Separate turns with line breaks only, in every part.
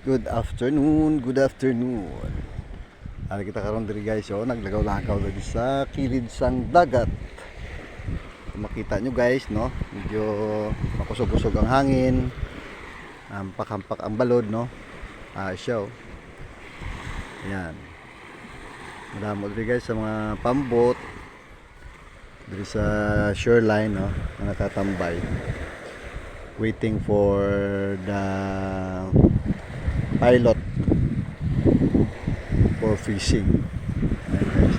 Good afternoon, good afternoon. Ari kita karon diri guys, oh, naglagaw-lagaw diri sa kilid sang dagat. Makita nyo guys, no? Medyo makusog-kusog ang hangin. Hampak-hampak ang balod, no? Siya, oh. Yan. Madamo diri guys sa mga pambot diri sa shoreline, no? Na natatambay. Waiting for the pilot for fishing. Ayan guys,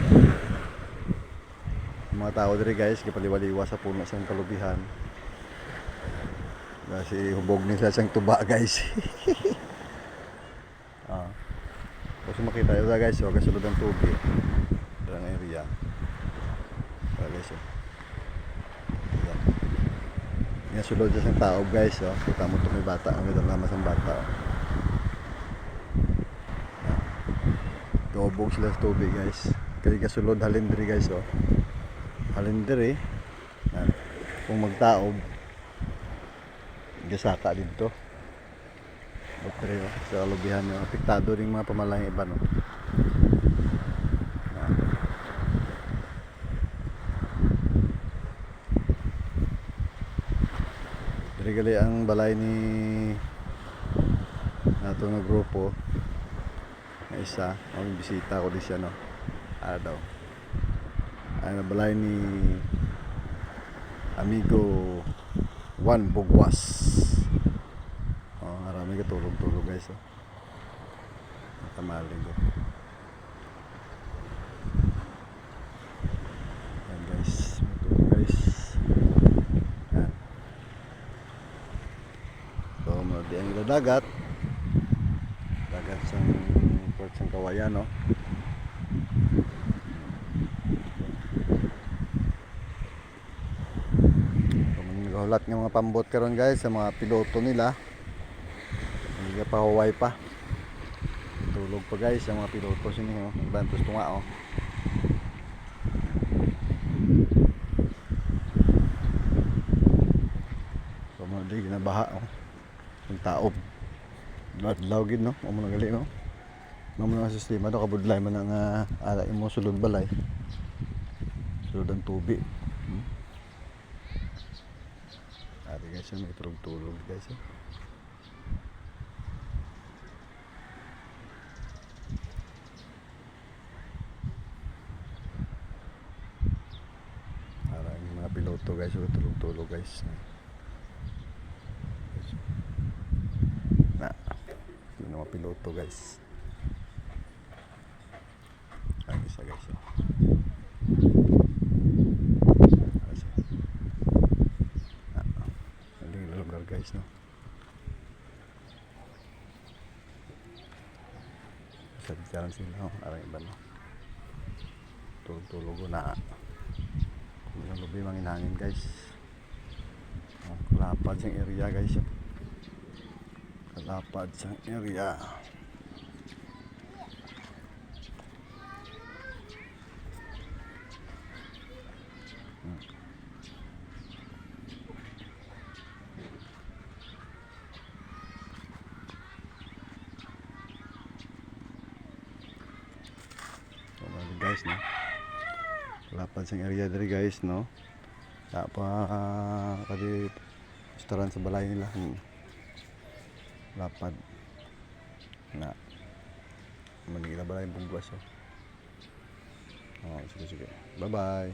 mga tao diri guys gipaliwaliwa sa puno sang kalubihan kasi hubog ni sa sang tuba guys. Kasi makita yun guys, so kasulod ang tubig ang area guys, oh. Yan sulod sa sang tao guys, oh. Kita mo ito may bata, ang lamas ang bata, oh. Gobog sila sa tubig guys. Kaya kasulod halin diri guys, oh. Halin diri. Kung magtaob gasaka dito. Pero sa kalubihan yung apektado ring mga pamalayang iba, no. Diri gali ang balay ni nato nga grupo. Na isa, ang bisita ko din siya, no. Daw. Ay balay ni amigo Juan Bugwas. Marami ka tulog-tulog guys, oh. Tamaling ko. Yan guys, matulog guys. Yan. So, di ang dagat. Dagat sa port sang Kawayan, no. Nagahulat ng mga pambot karon guys sa mga piloto nila. Hindi pa Hawaii pa. Tulog pa guys ang mga piloto sini, oh. Bantos tunga, oh. So mo di ginabaha, oh. Yung taob. Adlaw gid, no. Amo na gali, no. Mamo na sistema do kabudlay man ang ala imo sulod balay. Sulod ang tubig. Ari guys, may tulog-tulog guys, oh. Mga piloto guys, tulog-tulog guys. Yun ang mga piloto guys. Ay, isa guys, oh. Ang lugar guys, no. Sabi-sabi sila, oh. Arang iba, no. Tulog-tulog na. Yung lubi manginhangin guys. Kalapad sa area guys, oh. Kalapad sa area. Guys, no. Lapad sa area diri guys, no. Kadi restaurant sa balay nila. Lapad na manila balay Bugwas, oh. Sige, bye bye.